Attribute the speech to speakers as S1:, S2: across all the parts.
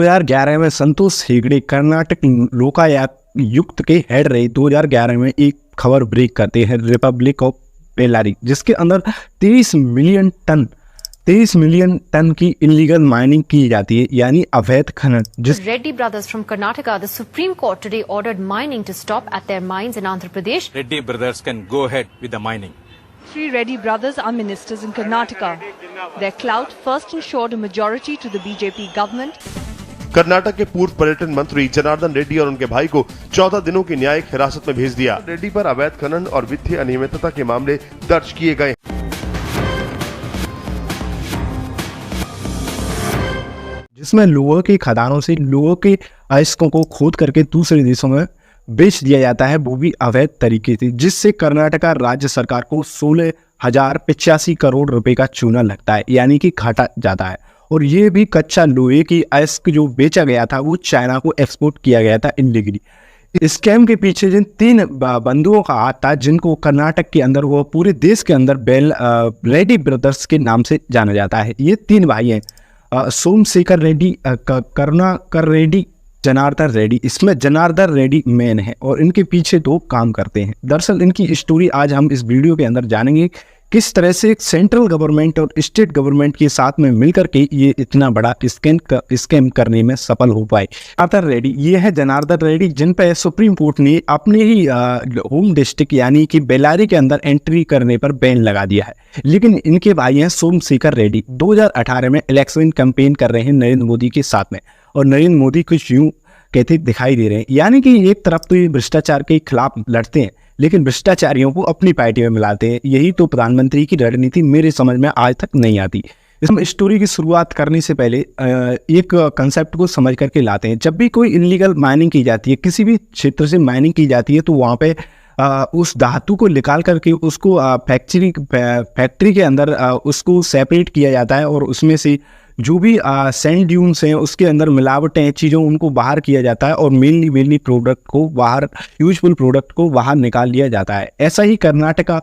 S1: 2011 में संतोष हेगड़े कर्नाटक लोकायुक्त युक्त के हेड रहे। 2011 में एक खबर ब्रेक करते हैं रिपब्लिक ऑफ बेलारूस, जिसके अंदर 23 मिलियन टन की इलीगल माइनिंग की जाती है, यानी अवैध खनन।
S2: Reddy brothers from Karnataka, the Supreme Court today ordered mining to stop at their mines in Andhra Pradesh.
S3: Reddy brothers can go ahead with the mining.
S4: Three Reddy brothers are ministers in Karnataka. Their clout first ensured a majority to the BJP government.
S5: Karnataka के पूर्व पर्यटन मंत्री जनार्दन रेड्डी और उनके भाई को 14 दिनों की न्यायिक हिरासत में भेज दिया। रेड्डी पर अवैध खनन और वित्तीय अनियमितता के मामले दर्ज किए गए।
S1: जिसमें लोगों की खदानों से लोगों के अयस्कों को खोद करके दूसरे देशों में बेच दिया जाता है, वो भी अवैध तरीके से, जिससे कर्नाटका राज्य सरकार को 16,085 करोड़ रुपए का चूना लगता है, यानी कि घाटा जाता है। और ये भी कच्चा लोहे की अयस्क जो बेचा गया था वो चाइना को एक्सपोर्ट किया गया था इलीगली। स्कैम के पीछे जिन 3 बंधुओं का हाथ था, जिनको कर्नाटक के अंदर वो पूरे देश के अंदर रेड्डी ब्रदर्स के नाम से जाना जाता है। ये 3 भाई हैं, सोमशेखर रेड्डी, करुणाकर रेड्डी, जनार्दन रेड्डी। इसमें जनार्दन रेड्डी मेन है और इनके पीछे 2 काम करते हैं। दरअसल इनकी स्टोरी आज हम इस वीडियो के अंदर जानेंगे, किस तरह से सेंट्रल गवर्नमेंट और स्टेट गवर्नमेंट के साथ में मिलकर के ये इतना बड़ा स्कैम करने में सफल हो पाए। जनार्दन रेड्डी, ये है जनार्दन रेड्डी, जिन पर सुप्रीम कोर्ट ने अपने ही होम डिस्ट्रिक्ट यानी कि बेल्लारी के अंदर एंट्री करने पर बैन लगा दिया है। लेकिन इनके भाई हैं सोमशेखर रेड्डी, 2018 में इलेक्शन कैंपेन कर रहे हैं नरेंद्र मोदी के साथ में, और नरेंद्र मोदी कुछ यूं कहते दिखाई दे रहे हैं, यानी कि एक तरफ तो ये भ्रष्टाचार के खिलाफ लड़ते हैं, लेकिन भ्रष्टाचारियों को अपनी पार्टी में मिलाते हैं। यही तो प्रधानमंत्री की रणनीति मेरे समझ में आज तक नहीं आती। इसमें स्टोरी की शुरुआत करने से पहले एक कंसेप्ट को समझ करके लाते हैं। जब भी कोई इलीगल माइनिंग की जाती है, किसी भी क्षेत्र से माइनिंग की जाती है, तो वहाँ पे उस धातु को निकाल करके उसको फैक्ट्री के अंदर उसको सेपरेट किया जाता है, और उसमें से जो भी सैंड ड्यून्स हैं उसके अंदर मिलावटें चीज़ों उनको बाहर किया जाता है, और मेनली प्रोडक्ट को बाहर, यूजफुल प्रोडक्ट को बाहर निकाल लिया जाता है। ऐसा ही कर्नाटका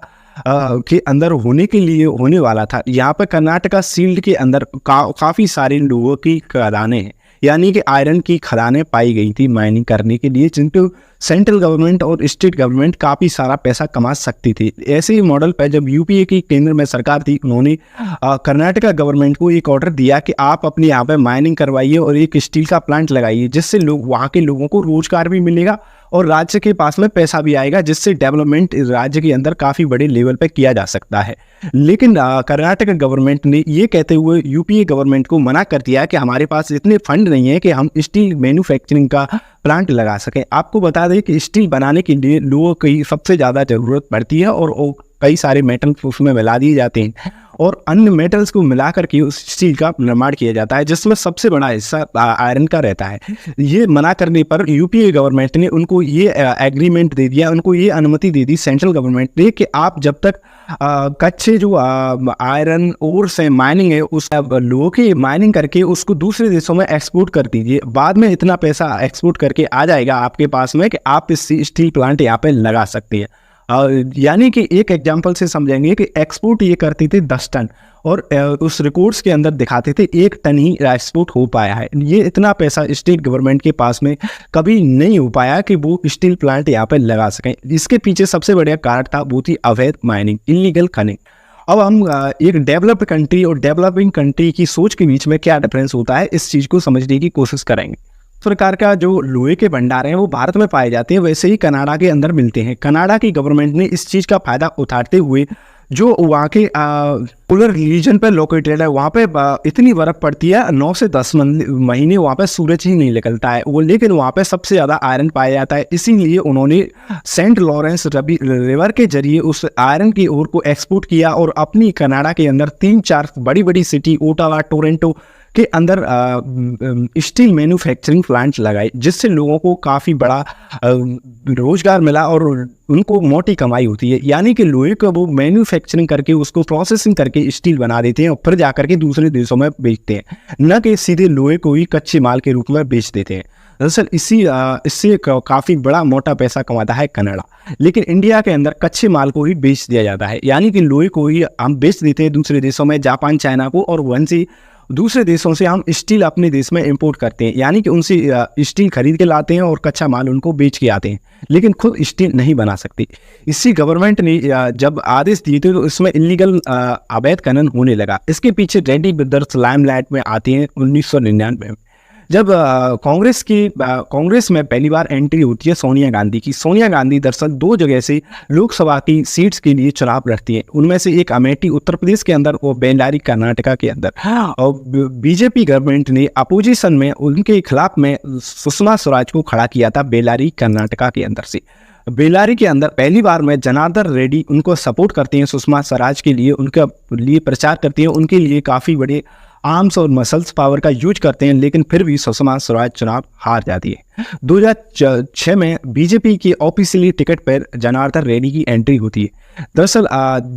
S1: के अंदर होने के लिए होने वाला था। यहाँ पर कर्नाटका सील्ड के अंदर काफ़ी सारे लोगों की खदानें हैं, यानी कि आयरन की खदानें पाई गई थी माइनिंग करने के लिए, जिनको सेंट्रल गवर्नमेंट और स्टेट गवर्नमेंट काफ़ी सारा पैसा कमा सकती थी। ऐसे ही मॉडल पर जब यूपीए की केंद्र में सरकार थी, उन्होंने कर्नाटका गवर्नमेंट को एक ऑर्डर दिया कि आप अपने यहाँ पे माइनिंग करवाइए और एक स्टील का प्लांट लगाइए, जिससे लोग वहाँ के लोगों को रोजगार भी मिलेगा और राज्य के पास में पैसा भी आएगा, जिससे डेवलपमेंट राज्य के अंदर काफ़ी बड़े लेवल पे किया जा सकता है। लेकिन कर्नाटक गवर्नमेंट ने ये कहते हुए यूपीए गवर्नमेंट को मना कर दिया कि हमारे पास इतने फंड नहीं है कि हम स्टील मैन्युफैक्चरिंग का प्लांट लगा सकें। आपको बता दें कि स्टील बनाने के लिए लोगों की सबसे ज़्यादा ज़रूरत पड़ती है, और कई सारे मेटल्स उसमें मिला दिए जाते हैं, और अन्य मेटल्स को मिला करके उस स्टील का निर्माण किया जाता है, जिसमें सबसे बड़ा हिस्सा आयरन का रहता है। ये मना करने पर यूपीए गवर्नमेंट ने उनको ये एग्रीमेंट दे दिया, उनको ये अनुमति दे दी सेंट्रल गवर्नमेंट ने कि आप जब तक कच्चे जो आयरन ओर से माइनिंग है उस लोगों की माइनिंग करके उसको दूसरे देशों में एक्सपोर्ट कर दीजिए, बाद में इतना पैसा एक्सपोर्ट करके आ जाएगा आपके पास में कि आप इस स्टील प्लांट यहाँ पे लगा सकते हैं। यानी कि एक एग्जांपल से समझेंगे कि एक्सपोर्ट ये करती थी 10 टन, और उस रिकॉर्ड्स के अंदर दिखाते थे 1 टन ही एक्सपोर्ट हो पाया है। ये इतना पैसा स्टेट गवर्नमेंट के पास में कभी नहीं हो पाया कि वो स्टील प्लांट यहाँ पे लगा सकें। इसके पीछे सबसे बड़ा कारण था वो थी अवैध माइनिंग, इलीगल खनिंग। अब हम एक डेवलप्ड कंट्री और डेवलपिंग कंट्री की सोच के बीच में क्या डिफरेंस होता है, इस चीज़ को समझने की कोशिश करेंगे। प्रकार का जो लोहे के भंडार हैं वो भारत में पाए जाते हैं, वैसे ही कनाडा के अंदर मिलते हैं। कनाडा की गवर्नमेंट ने इस चीज़ का फायदा उठाते हुए जो वहाँ के पोलर रीजन पर लोकेटेड है, वहाँ पे इतनी बर्फ़ पड़ती है, 9 से 10 महीने वहाँ पे सूरज ही नहीं निकलता है वो, लेकिन वहाँ पे सबसे ज़्यादा आयरन पाया जाता है। इसीलिए उन्होंने सेंट लॉरेंस रिवर के जरिए उस आयरन की ओर को एक्सपोर्ट किया, और अपनी कनाडा के अंदर 3-4 बड़ी बड़ी सिटी, ओटावा, टोरंटो के अंदर स्टील मैन्युफैक्चरिंग प्लांट लगाए, जिससे लोगों को काफ़ी बड़ा रोजगार मिला और उनको मोटी कमाई होती है। यानी कि लोहे को वो मैन्युफैक्चरिंग करके उसको प्रोसेसिंग करके स्टील बना देते हैं और फिर जाकर के दूसरे देशों में बेचते हैं, न कि सीधे लोहे को ही कच्चे माल के रूप में बेच देते हैं। दरअसल इससे काफ़ी बड़ा मोटा पैसा कमाता है कनाडा। लेकिन इंडिया के अंदर कच्चे माल को ही बेच दिया जाता है, यानी कि लोहे को ही हम बेच देते हैं दूसरे देशों में, जापान, चाइना को, और वहीं से दूसरे देशों से हम स्टील अपने देश में इंपोर्ट करते हैं, यानी कि उनसे स्टील खरीद के लाते हैं और कच्चा माल उनको बेच के आते हैं, लेकिन खुद स्टील नहीं बना सकते। इसी गवर्नमेंट ने जब आदेश दिए थे तो इसमें इलीगल अवैध खनन होने लगा। इसके पीछे रेड्डी ब्रदर्स लाइमलाइट में आते हैं 1999 में, जब कांग्रेस में पहली बार एंट्री होती है सोनिया गांधी की। सोनिया गांधी दरअसल 2 जगह से लोकसभा की सीट्स के लिए चुनाव लड़ती है, उनमें से एक अमेठी उत्तर प्रदेश के अंदर और बेल्लारी कर्नाटका के अंदर। और बीजेपी गवर्नमेंट ने अपोजिशन में उनके खिलाफ में सुषमा स्वराज को खड़ा किया था बेल्लारी कर्नाटका के अंदर से। बेल्लारी के अंदर पहली बार में जनार्दन रेड्डी उनको सपोर्ट करते हैं, सुषमा स्वराज के लिए उनके लिए प्रचार करते हैं, उनके लिए काफ़ी बड़े आर्म्स और मसल्स पावर का यूज करते हैं, लेकिन फिर भी सुषमा स्वराज चुनाव हार जाती है। 2006 में बीजेपी की ऑफिशियली टिकट पर जनार्दन रेड्डी की एंट्री होती है। दरअसल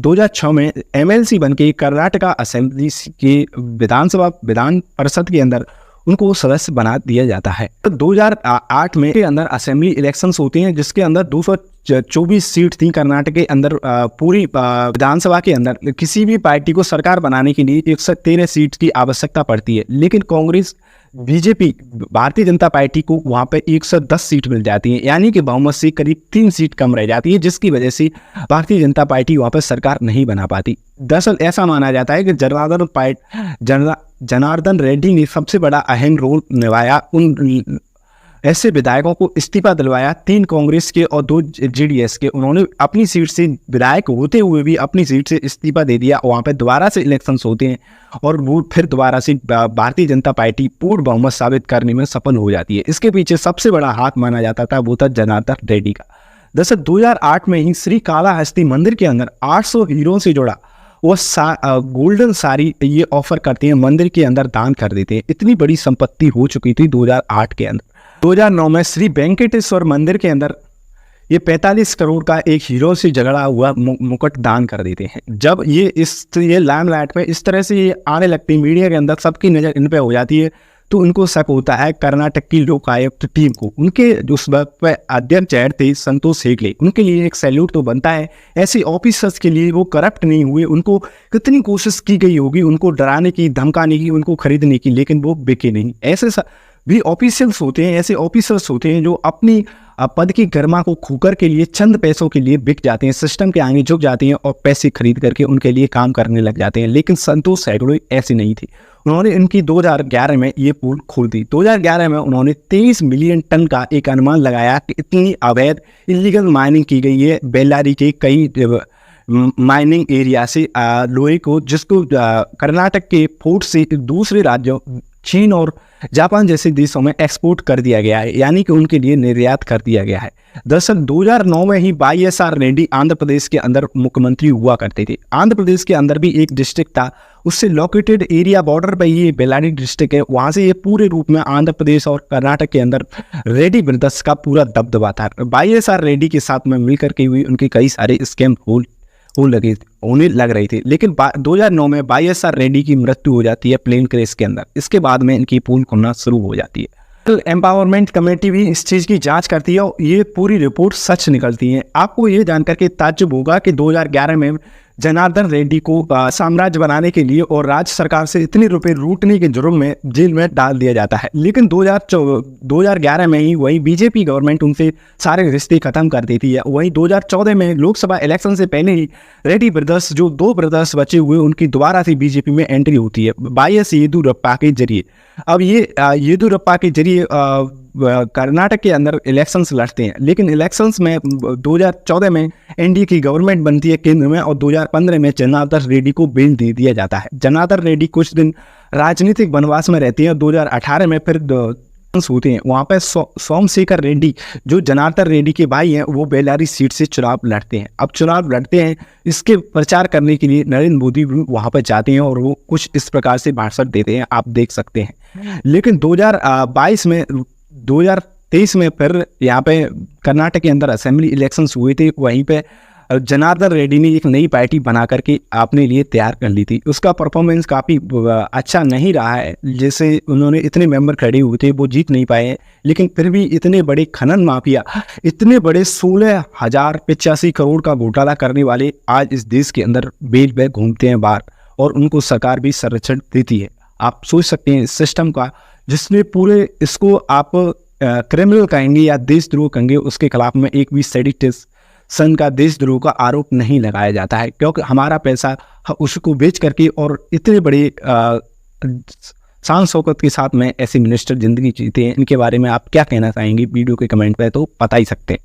S1: 2006 में एमएलसी बन के कर्नाटका असेंबली के विधान परिषद के अंदर उनको सदस्य बना दिया जाता है। तो 2008 में के अंदर असेंबली इलेक्शंस होते हैं, जिसके अंदर 224 सीट थी कर्नाटक के अंदर। पूरी विधानसभा के अंदर किसी भी पार्टी को सरकार बनाने के लिए 113 सीट की आवश्यकता पड़ती है, लेकिन कांग्रेस बीजेपी भारतीय जनता पार्टी को वहाँ पे 110 सीट मिल जाती है, यानी कि बहुमत से करीब 3 सीट कम रह जाती है, जिसकी वजह से भारतीय जनता पार्टी वहाँ पर सरकार नहीं बना पाती। दरअसल ऐसा माना जाता है कि जनार्दन रेड्डी ने सबसे बड़ा अहम रोल निभाया, उन ऐसे विधायकों को इस्तीफा दिलवाया, 3 कांग्रेस के और 2 जेडीएस के। उन्होंने अपनी सीट से विधायक होते हुए भी अपनी सीट से इस्तीफा दे दिया। वहाँ पे दोबारा से इलेक्शंस होते हैं और वो फिर दोबारा से भारतीय जनता पार्टी पूर्ण बहुमत साबित करने में सफल हो जाती है। इसके पीछे सबसे बड़ा हाथ माना जाता था वो था जनार्दन रेड्डी का। दरअसल 2008 में ही श्री कालाहस्ती मंदिर के अंदर 800 हीरो से जुड़ा वो गोल्डन साड़ी ये ऑफर करते हैं, मंदिर के अंदर दान कर देते हैं। इतनी बड़ी संपत्ति हो चुकी थी 2008 के अंदर। 2009 में श्री वेंकटेश्वर मंदिर के अंदर ये 45 करोड़ का एक हीरो से झगड़ा हुआ मुकुट दान कर देते हैं। जब ये लाइमलाइट पे इस तरह से ये आने लगती है, मीडिया के अंदर सबकी नज़र इन पे हो जाती है, तो उनको शक होता है कर्नाटक की लोक आयुक्त टीम को। उनके उस वक्त पे अध्यक्ष हेड थे संतोष हेगड़े, उनके लिए एक सैल्यूट तो बनता है। ऐसे ऑफिसर्स के लिए वो करप्ट नहीं हुए, उनको कितनी कोशिश की गई होगी उनको डराने की, धमकाने की, उनको खरीदने की, लेकिन वो बिके नहीं। ऐसे भी ऑफिशियल्स होते हैं, ऐसे ऑफिसर्स होते हैं जो अपनी पद की गरिमा को खोकर के लिए चंद पैसों के लिए बिक जाते हैं, सिस्टम के आगे झुक जाते हैं और पैसे खरीद करके उनके लिए काम करने लग जाते हैं। लेकिन संतोष हेगड़े ऐसे नहीं थे। उन्होंने इनकी 2011 में ये पुल खोल दी। 2011 में उन्होंने 23 मिलियन टन का एक अनुमान लगाया कि इतनी अवैध इलीगल माइनिंग की गई है बेल्लारी के कई माइनिंग एरिया से लोहे को, जिसको कर्नाटक के पोर्ट से दूसरे राज्यों चीन और जापान जैसे देशों में एक्सपोर्ट कर दिया गया है, यानी कि उनके लिए निर्यात कर दिया गया है। दरअसल 2009 में ही YSR रेड्डी आंध्र प्रदेश के अंदर मुख्यमंत्री हुआ करते थे। आंध्र प्रदेश के अंदर भी एक डिस्ट्रिक्ट था, उससे लोकेटेड एरिया बॉर्डर पर ये बेल्लारी डिस्ट्रिक्ट है, वहाँ से ये पूरे रूप में आंध्र प्रदेश और कर्नाटक के अंदर रेड्डी ब्रदर्स का पूरा दबदबा था। YSR रेड्डी के साथ में मिलकर के हुई उनके कई सारे स्कैम होने लग रही थी, लेकिन 2009 में YSR रेड्डी की मृत्यु हो जाती है प्लेन क्रैश के अंदर। इसके बाद में इनकी पोल खुलना शुरू हो जाती है। एम्पावरमेंट कमेटी भी इस चीज़ की जांच करती है और ये पूरी रिपोर्ट सच निकलती है। आपको ये जानकर के ताज्जुब होगा कि 2011 में जनार्दन रेड्डी को साम्राज्य बनाने के लिए और राज्य सरकार से इतने रुपए लूटने के जुर्म में जेल में डाल दिया जाता है, लेकिन 2011 में ही वही बीजेपी गवर्नमेंट उनसे सारे रिश्ते खत्म कर देती है। वहीं 2014 में लोकसभा इलेक्शन से पहले ही रेड्डी ब्रदर्स, जो 2 ब्रदर्स बचे हुए, उनकी दोबारा से बीजेपी में एंट्री होती है YS येदियुरप्पा के जरिए। अब ये येदियुरप्पा के जरिए कर्नाटक के अंदर इलेक्शंस लड़ते हैं, लेकिन इलेक्शंस में 2014 में एनडीए की गवर्नमेंट बनती है केंद्र में और 2015 में जनार्दन रेड्डी को बेल दे दिया जाता है। जनार्दन रेड्डी कुछ दिन राजनीतिक वनवास में रहते हैं। 2018 में फिर होते हैं, वहाँ पे सोमशेखर रेड्डी जो जनार्दन रेड्डी के भाई हैं, वो बेल्लारी सीट से चुनाव लड़ते हैं। अब चुनाव लड़ते हैं, इसके प्रचार करने के लिए नरेंद्र मोदी भी वहाँ पर जाते हैं और वो कुछ इस प्रकार से भाषण देते हैं, आप देख सकते हैं। लेकिन 2023 में फिर यहाँ पे कर्नाटक के अंदर असेंबली इलेक्शंस हुए थे, वहीं पे जनार्दन रेड्डी ने एक नई पार्टी बना करके अपने लिए तैयार कर ली थी। उसका परफॉर्मेंस काफ़ी अच्छा नहीं रहा है, जैसे उन्होंने इतने मेंबर खड़े हुए थे वो जीत नहीं पाए, लेकिन फिर भी इतने बड़े खनन माफिया, इतने बड़े 16,085 करोड़ का घोटाला करने वाले आज इस देश के अंदर बेल पे घूमते हैं बाहर और उनको सरकार भी संरक्षण देती है। आप सोच सकते हैं इस सिस्टम का, जिसमें पूरे इसको आप क्रिमिनल कहेंगे या देशद्रोह कहेंगे, उसके खिलाफ में एक भी सेडिशन का, देशद्रोह का आरोप नहीं लगाया जाता है, क्योंकि हमारा पैसा उसको बेच करके और इतने बड़े शान शौकत के साथ में ऐसे मिनिस्टर जिंदगी जीते हैं। इनके बारे में आप क्या कहना चाहेंगे? वीडियो के कमेंट पे तो बता ही सकते हैं।